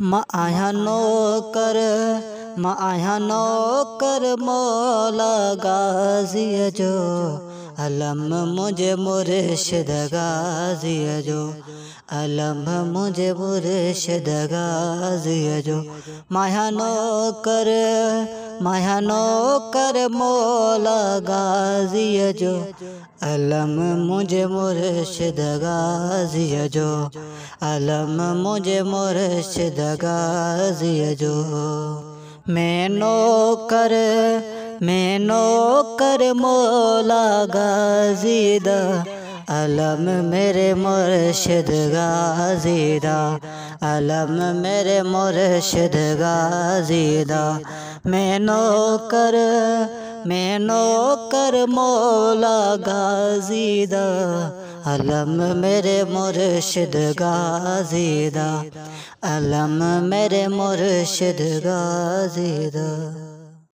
माया नौकर मौला गाजी जो अलम मुझे मुर्शिद गाजी जो अलम मुझे मुर्शिद गाजी जो माया नौकर मौला गाजी जो अलम मुझे मुर्शिद गाजी जो अलम मुझे मुर्शिद गाजी जो मैं नौकर मौला गाजीदा अलम मेरे मुर्शिद गाजीदा अलम मेरे मुर्शिद गाजीदा मैं नौकर मौला गाजीदा अलम मेरे मुर्शिद गाजीदा अलम मेरे मुर्शिद गाजीदा।